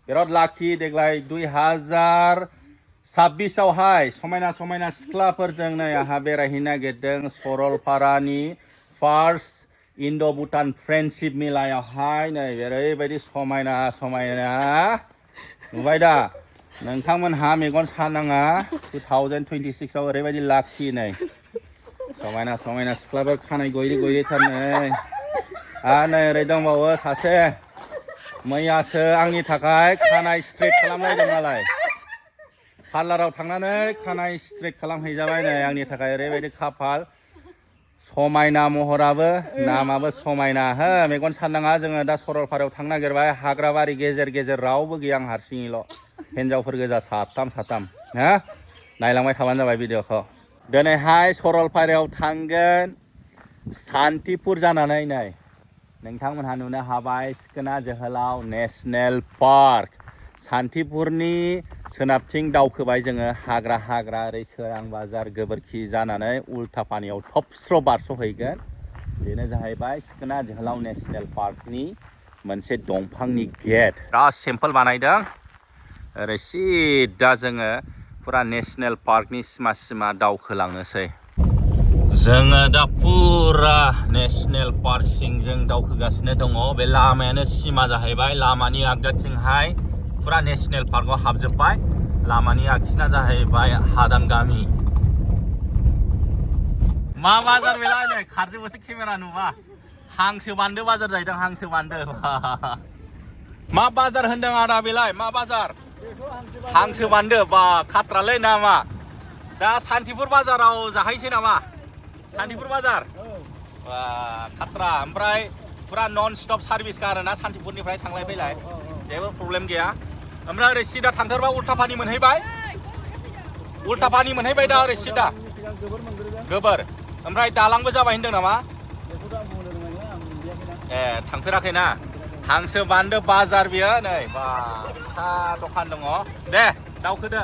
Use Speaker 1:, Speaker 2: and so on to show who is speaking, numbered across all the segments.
Speaker 1: बिराद लाखि देग्लाय 2026 आवहाय समायना समायना सिख्लाफोरजों नै आहा बेरायहैनो नागिरदों सरलपारानि फार्स्ट इन्ड' भुटान फ्रेन्डशिप मेलायावहाय नै ओरैबायदि समायना समायना नुबाय दा नोंथांमोनहा मेगन सानाङा 2026 आव ओरैबायदि लाखि नै समायना समायना सिख्लाफोर खानाय गयरि गयरिथार नै नै ओरै दंबावो सासे मैयासो आंनि थाखाय खानाय स्ट्रेट खालामलायदों नालाय पार्लाराव थांनानै खानाय स्ट्रेट खालामहैजाबाय नै आंनि थाखाय ओरैबायदि खाफाल समायना महराबो नामाबो समायना हो मेगन साननाङा जोङो दा सरलपारायाव थांनो नागिरबाय हाग्राबारि गेजेर गेजेर रावबो गैया आं हारसिङैल' हिनजावफोर गोजा साथाम हो नायलांबाय थाबानो जाबाय भिडिअखौ दिनैहाय सरलपारायाव थांगोन सान्तिपुर जानानै नै नोंथांमोनहा नुनो हाबाय सिखोना जोहोलाव नेशनेल पार्क सान्तिपुरनि सोनाबथिं दावखोबाय जोङो हाग्रा हाग्रा ओरै सोरां बाजार गोबोरखि जानानै उल्था पानियाव थबस्र' बारस'हैगोन बेनो जाहैबाय सिखोना जोहोलाव नेशनेल पार्कनि मोनसे दंफांनि गेट बिराद सिम्पोल बानायदों ओरै सिदा जोङो फुरा नेशनेल पार्कनि सिमा सिमा दावखोलांनोसै जोङो दा फुरा नेशनेल पार्क सिंजों दावखोगासिनो दङ बे लामायानो सिमा जाहैबाय लामानि आगदाथिंहाय फुरा नेशनेल पार्कआव हाबजोब्बाय लामानि आगसिना जाहैबाय हादान गामि मा बाजार बेलाय नै खारजोबोसो केमेरा नुबा हांसो बान्दो बाजार जाहैदों हांसो बान्दो मा बाजार होनदों आदा बेलाय मा बाजार हांसो बान्दो बा खाथ्रालै नामा दा सान्तिपुर बाजाराव जाहैसै नामा सान्तिपुर बाजार बा खाथ्रा ओमफ्राय फुरा नन स्टप सार्भिस आरोना सान्तिपुरनिफ्राय थांलाय फैलाय जेबो प्रब्लेम गैया ओमफ्राय ओरै सिदा थांथारबा उल्था पानि मोनहैबाय दा ओरै सिदा गोबोर ओमफ्राय दालांबो जाबाय होनदों नामा ए थांफेराखैना हांसो बान्दो बाजार बियो नै बा फिसा दखान दङ दे दावखोदो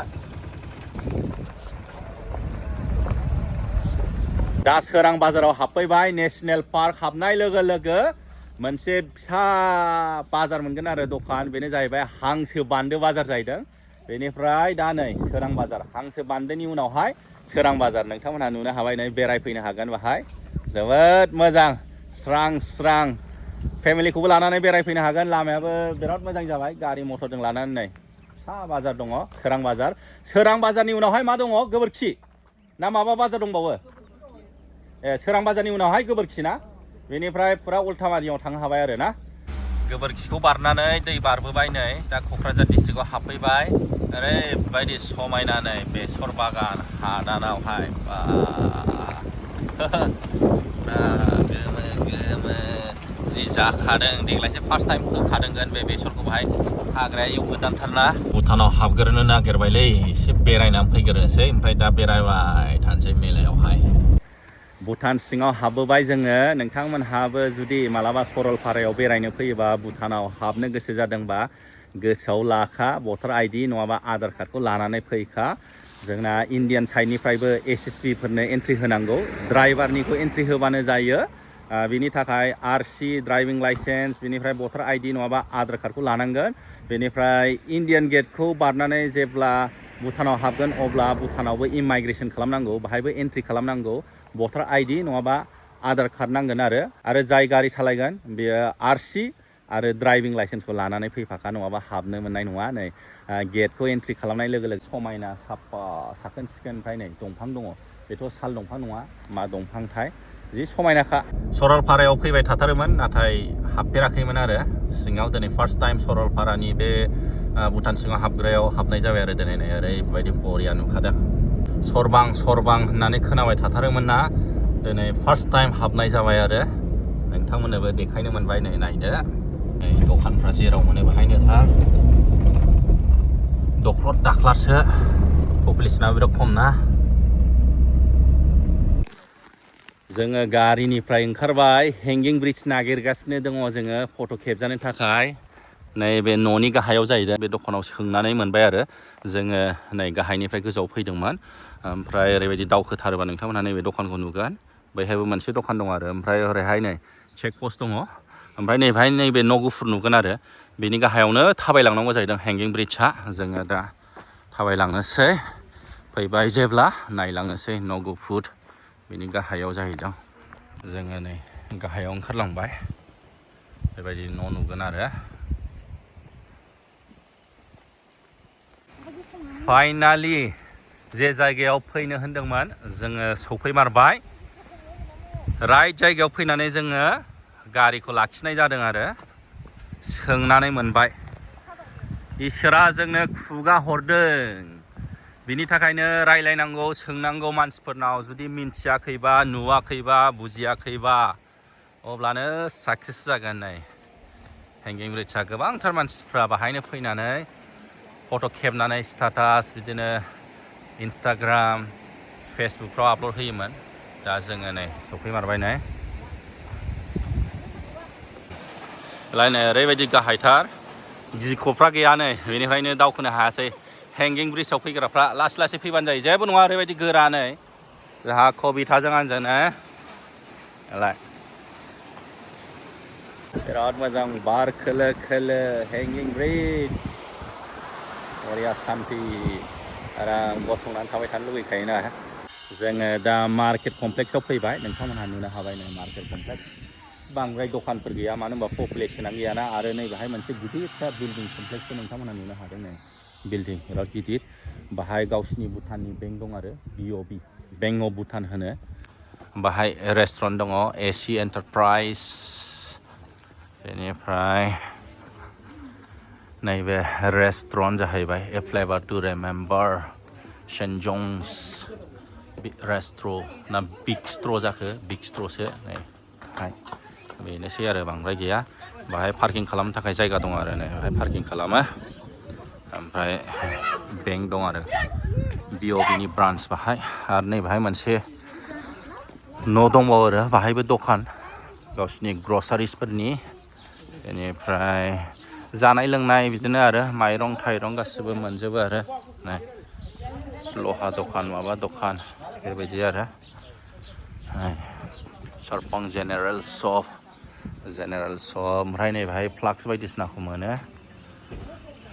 Speaker 1: दा सोरां बाजाराव हाबफैबाय नेशनेल पार्क हाबनाय लोगो लोगो मोनसे फिसा बाजार मोनगोन आरो दखान बेनो जाहैबाय हांसो बान्दो बाजार जाहैदों बेनिफ्राय दा नै सोरां बाजार हांसो बान्दोनि उनावहाय सोरां बाजार नोंथांमोनहा नुनो हाबाय नै बेरायफैनो हागोन बाहाय जोबोद मोजां स्रां स्रां फेमिलिखौबो लानानै बेरायफैनो हागोन लामायाबो बिराद मोजां जाबाय गारि मथरजों लानानै नै फिसा बाजार दङ सोरां बाजारनि उनावहाय मा दङ गोबोरखि ना माबा बाजार दंबावो सोरां बाजारनि उनावहाय गोबोरखि ना बेनिफ्राय फुरा उल्थाबारियाव थांनो हाबाय आरो ना गोबोरखिखौ बारनानै दै बारबोबाय नै दा क'क्राझार डिस्ट्रिक्टआव हाबफैबाय ओरैबायदि समायना नै बेसर बागान हादानावहाय बा गोमो गोमो जि जाखादों देग्लायसो फार्स्ट टाइम फोखादोंगोन बे बेसरखौ बाहाय हाग्राया एव गोदानथारना भुटानाव हाबग्रोनो नागिरबायलै एसे बेरायनानै फैग्रोनोसै ओमफ्राय दा बेरायबाय थानोसै मेलायावहाय भुटान सिङाव हाबबोबाय जोङो नोंथांमोनहाबो जुदि मालाबा सरलपारायाव बेरायनो फैयोबा भुटानाव हाबनो गोसो जादोंबा गोसोआव लाखा भटार आइडि नङाबा आधार कार्डखौ लानानै फैखा जोंना इन्डियान साइडनिफ्रायबो एसएसबि फोरनो एन्ट्रि होनांगौ ड्राइभारनिखौ एन्ट्रि होबानो जायो बिनि थाखाय आरसि ड्राइभिं लाइसेन्स बेनिफ्राय भटार आइडि नङाबा आधार कार्डखौ लानांगोन बेनिफ्राय इन्डियान गेटखौ बारनानै जेब्ला भुटानाव हाबगोन अब्ला भुटानावबो इमाइग्रेसन खालामनांगौ बाहायबो एन्ट्रि खालामनांगौ भटार आइडि नङाबा आधार कार्ड नांगोन आरो जाय गारि सालायगोन बेयो आरसि आरो ड्राइभिं लाइसेन्सखौ लानानै फैफाखा नङाबा हाबनो मोननाय नङा नै गेटखौ एन्ट्रि खालामनाय लोगो लोगो समायना साफा साखोन सिखोन ओमफ्राय नै दंफां दङ बेथ' साल दंफां नङा मा दंफांथाय जि समायनाखा सरलपारायाव फैबाय थाथारोमोन नाथाय हाबफेराखैमोन आरो सिङाव दिनै फार्स्ट टाइम सरलपारानि बे भुटान सिङाव हाबग्रायाव हाबनाय जाबाय आरो दिनै नै ओरैबायदि बरिया नुखादों सरबां होननानै खोनाबाय थाथारोमोन ना दिनै फार्स्ट टाइम हाबनाय जाबाय आरो नोंथांमोननोबो देखायनो मोनबाय नै नायदो नै दखानफ्रा जेराव मोनो बेहायनो थार दख्लद दाख्लारसो पपुलेसनाबो बिराद खम ना जोङो गारिनिफ्राय ओंखारबाय हेंगिं ब्रिज नागिरगासिनो दङ जोङो फट' खेबजानो थाखाय नैबे न'नि गाहायाव जाहैदों बे दखानाव सोंनानै मोनबाय आरो जोङो नै गाहायनिफ्राय गोजौआव फैदोंमोन ओमफ्राय ओरैबायदि दावखोथारोबा नोंथांमोनहा नैबे दखानखौ नुगोन बैहायबो मोनसे दखान दङ आरो ओमफ्राय ओरैहाय नै चेक पस्ट दङ ओमफ्राय नैबे न' गुफुर नुगोन आरो बेनि गाहायावनो थाबायलांनांगौ जाहैदों हेंगिं ब्रिड्जआ जोङो दा थाबायलांनोसै फैबाय जेब्ला नायलांनोसै न' गुफुर बेनि गाहायाव जाहैदों जोङो नै गाहायाव ओंखारलांबाय बेबायदि न' नुगोन आरो फाइनालि जे जायगायाव फैनो होनदोंमोन जोङो सफैमारबाय राइट जायगायाव फैनानै जोङो गारिखौ लाखिनाय जादों आरो सोंनानै मोनबाय इसोरा जोंनो खुगा हरदों बिनि थाखायनो रायलायनांगौ सोंनांगौ मानसिफोरनाव जुदि मिन्थियाखैबा नुवाखैबा बुजियाखैबा अब्लानो साक्सेस जागोन नै हेंगिं ब्रिड्जआ गोबांथार मानसिफ्रा बाहायनो फैनानै फट' खेबनानै स्टेटास बिदिनो इन्सटाग्राम फेसबुकफ्राव आपल'ड होयोमोन दा जोङो नै सफैमारबाय नै लायनाय ओरैबायदि गाहायथार गिख'फ्रा गैया नै बेनिफ्रायनो दावखोनो हायासै हेंगिं ब्रिड्जआव फैग्राफ्रा लासै लासै फैबानो जायो जेबो नङा ओरैबायदि गोरा नै जोंहा कबिताजों आंजोंनो लाय बिराद मोजां बार खोलो खोलो हेंगिं ब्रिड्ज बरिया सान्थि आराम गसंनानै थाबाय थानो लुगैखायोना जोङो दा मार्केट कमप्लेक्सआव फैबाय नोंथांमोनहा नुनो हाबाय नै मार्केट कमप्लेक्स बांद्राय दखानफोर गैया मानो होनबा पपुलेसनानो गैयाना आरो नैबेहाय मोनसे गिदिरथार बिल्डिं कमप्लेक्सखौ नोंथांमोनहा नुनो हादों नै बिल्डिं बिराद गिदिर बाहाय गावसिनि भुटाननि बेंक दं आरो BOB बेंक अफ भुटान होनो बाहाय रेस्टुरेन्ट दङ AC एन्टारप्राइज बेनिफ्राय नैबे रेस्टुरेन्ट जाहैबाय a flavour to remember saint John's रेस्ट्र' ना बिग स्ट्र' जाखो बिग स्ट्र'सो नै बेनोसै आरो बांद्राय गैया बाहाय पार्किं खालामनो थाखाय जायगा दं आरो नै बाहाय पार्किं खालामो ओमफ्राय बेंक दं आरो BOBनि ब्रान्स बाहाय आरो नैबाहाय मोनसे न' दंबावो आरो बाहायबो दखान गावसिनि ग्रसारिसफोरनि बेनिफ्राय जानाय लोंनाय बिदिनो आरो माइरं थाइरं गासिबो मोनजोबो आरो नै लहा दखान माबा दखान बेबायदि आरो सारपं जेनेरेल शप ओमफ्राय नैबेहाय फ्लाक्स बायदिसिनाखौ मोनो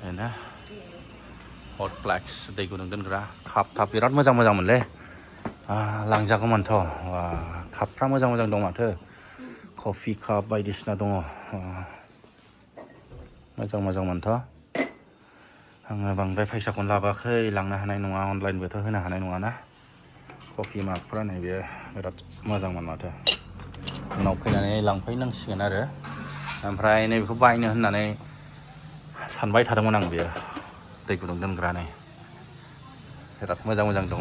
Speaker 1: बेनो हट फ्लाक्स दै गुदुं दोनग्रा काप थाब बिराद मोजां मोनलै लांजागौमोनथ' कापफ्रा मोजां दं माथो कफि काप बायदिसिना दङ मोजांमोनथ' आङो बांद्राय फैसाखौनो लाबोआखै लांनो हानाय नङा अनलाइनबोथ' होनो हानाय नङाना कफि मागफ्रा नैबे बिराद मोजांमोन माथो उनाव फैनानै लांफैनांसिगोन आरो ओमफ्राय नैबेखौ बायनो होननानै सानबाय थादोंमोन आं बेयो दै गुदुं दोनग्रा नै बिराद मोजां दङ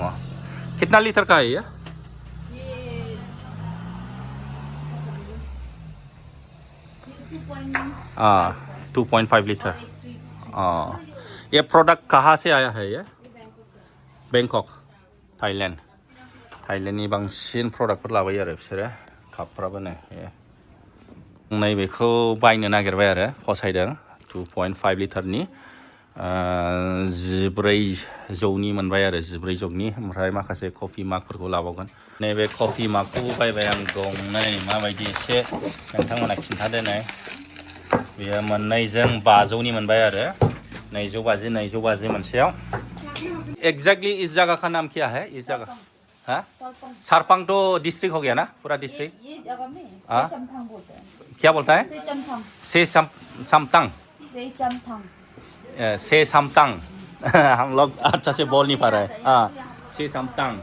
Speaker 1: कितना लिटार का है ये 2.5 लीटर ये प्रोडक्ट कहाँ से आया है ये बैंकॉक थाईलैंडनि बांसिन प्रडाक्टफोर लाबोयो आरो बिसोरो कापफ्राबो नै नैबेखौ बायनो नागिरबाय आरो फसायदों 2.5 लिटारनि 1400नि मोनबाय आरो 1400नि ओमफ्राय माखासे कफि मागफोरखौ लाबावगोन नैबे कफि मागखौबो बायबाय आं गंनै माबायदि एसे नोंथांमोना खिन्थादो नै बेयो मोननैजों 500नि मोनबाय आरो 250 मोनसेयाव एग्जैक्टली इस जगह का नाम क्या है इस जगह हाँ सारपंग तो डिस्ट्रिक्ट हो गया ना पूरा डिस्ट्रिक्ट
Speaker 2: ये जगह में
Speaker 1: क्या बोलता है से समतंग से समतंग हम लोग अच्छा से बोल नहीं पा रहे से समतंग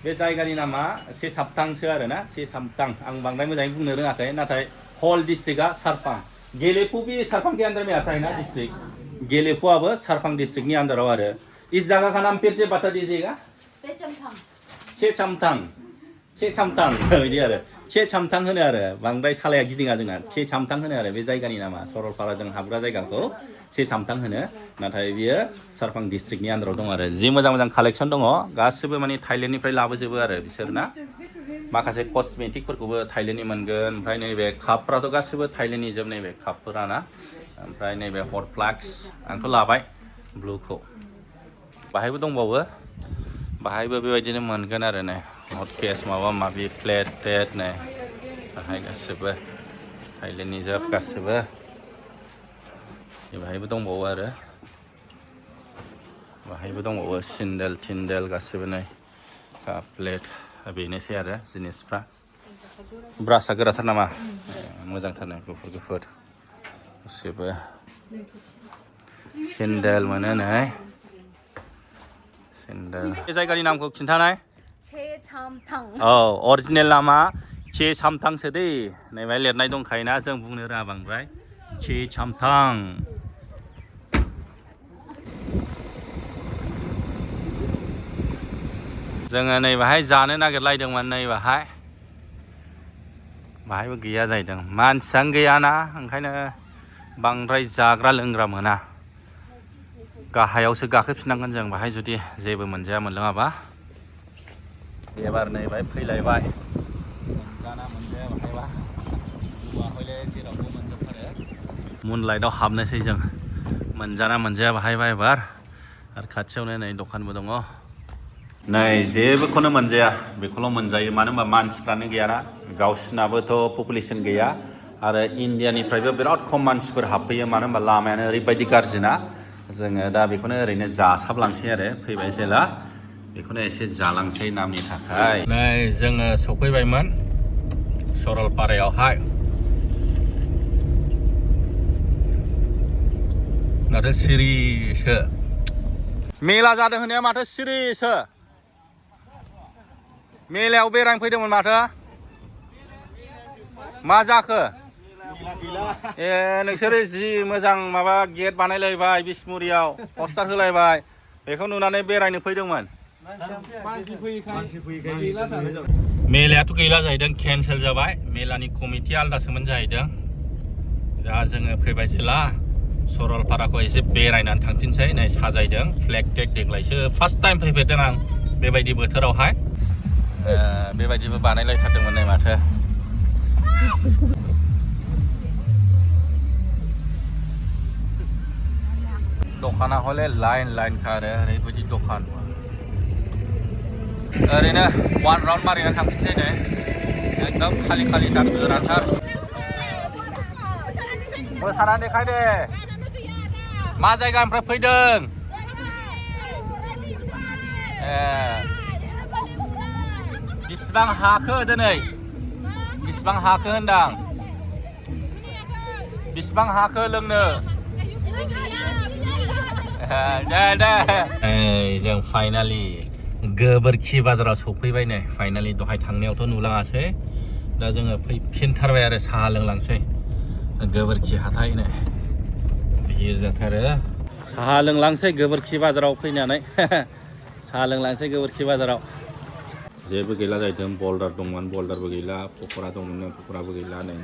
Speaker 1: बे जायगानि नामा से समतंगसो आरो ना से समतंग आं बांद्राय मोजाङै बुंनो रोङाखै नाथाय होल डिस्ट्रिक्टआ सारपां गेलेफु भी सारपां के अंदर में आता है ना डिस्ट्रिक्ट गेलेफुआबो सारपां डिस्ट्रिक्टनि अंदराव आरो इस जगह का नाम फिर से बता दीजिएगा से समतंग बिदि आरो से समतंग होनो आरो बांद्राय सालाया गिदिङा जोंना से समतंग होनो आरो बे जायगानि नामा सरलपाराजों हाबग्रा जायगाखौ से समतंग होनो नाथाय बियो सारपां डिस्ट्रिक्टनि आन्दाराव दं आरो जि मोजां कालेक्सन दङ गासिबो माने थाइलेण्डनिफ्राय लाबोजोबो आरो बिसोरना माखासे कस्मेटिकफोरखौबो थाइलेण्डनि मोनगोन ओमफ्राय नैबे कापफ्राथ' गासिबो थाइलेण्डनि जोब नैबे कापफोराना ओमफ्राय नैबे हट फ्लाक्स आंथ' लाबाय ब्लुखौ बाहायबो दंबावो बाहायबो बेबायदिनो मोनगोन आरो नै हट केस माबा माबि प्लेट नै बाहाय गासिबो थाइलेण्डनि जोब गासिबो बेहायबो दंबावो आरो बाहायबो दंबावो सिन्देल थिन्देल गासिबो नै काप प्लेट बेनोसै आरो जिनिसफ्रा ब्रासआ गोराथार नामा मोजांथारनो गुफुर गुफुर गासिबो सेन्देल मोनो नै सेन्देल बे जायगानि नामखौ खिन्थानाय औ अरिजिनेल नामा चे सामथांसो दै नै बेहाय लिरनाय दंखायोना जों बुंनो रोङा बांद्राय चे सामथां जोङो नै बाहाय जानो नागिरलायदोंमोन नै बाहायबो गैया जाहैदों मानसियानो गैयाना ओंखायनो बांद्राय जाग्रा लोंग्रा मोना गाहायावसो गाखोफिननांगोन जों बाहाय जुदि जेबो मोनजाया मोनलोङाबा एबार नै बाहाय फैलायबाय मोनजाना मोनजाया बाहायबा हले जेरावबो मोनजोबथारो मुनलाइटआव हाबनोसै जों मोनजाना मोनजाया बाहायबा एबार आरो खाथियावनो नै दखानबो दङ नै जेबोखौनो मोनजाया बेखौल' मोनजायो मानो होनबा मानसिफ्रानो गैयाना गावसिनाबोथ' पपुलेसन गैया आरो इण्डियानिफ्रायबो बिराद खम मानसिफोर हाबफैयो मानो होनबा लामायानो ओरैबायदि गाज्रिना जोङो दा बेखौनो ओरैनो जासाबलांसै आरो फैबाय जेला बेखौनो एसे जालांसै नामनि थाखाय नै जोङो सफैबायमोन सरलपारायावहाय माथो सिरिसो मेला जादों होननाया माथो सिरिसो मेलायाव बेरायनो फैदोंमोन माथो मा जाखो ए नोंसोरो जि मोजां माबा गेट बानायलायबाय बिसमुरियाव पस्टार होलायबाय बेखौ नुनानै बेरायनो फैदोंमोन मेलायाथ' गैला जाहैदों केन्सेल जाबाय मेलानि कमिटि आलदासोमोन जाहैदों दा जोङो फैबाय जेला सरलपाराखौ एसे बेरायनानै थांफिनसै नै साजायदों फ्लेग टेग देग्लायसो फार्स्ट टाइम फैफेरदों आं बेबायदि बोथोरावहाय बेबायदिबो बानायलायथारदोंमोन नै माथो दखाना हले लाइन लाइनखा आरो ओरैबायदि दखान ओरैनो वान राउन्ड मारिनानै थांफिनसै नै एकदम खालि खालिथार गोरानथार मोसानानै देखाय दे मा जायगानिफ्राय फैदों ए बिसिबां हाखो दिनै बिसिबां हाखो होनदां बिसिबां हाखो लोंनो दे जों फाइनालि गोबोरखि बाजाराव सफैबाय नै फाइनालि दहाय थांनायावथ' नुलाङासै दा जोङो फैफिनथारबाय आरो साहा लोंलांसै गोबोरखि हाथाय नै भिर जाथारो साहा लोंलांसै गोबोरखि बाजाराव फैनानै साहा लोंलांसै गोबोरखि बाजाराव जेबो गैला जाहैदों बल्डार दंमोन बल्डारबो गैला पक'रा दंमोन पक'राबो गैला नै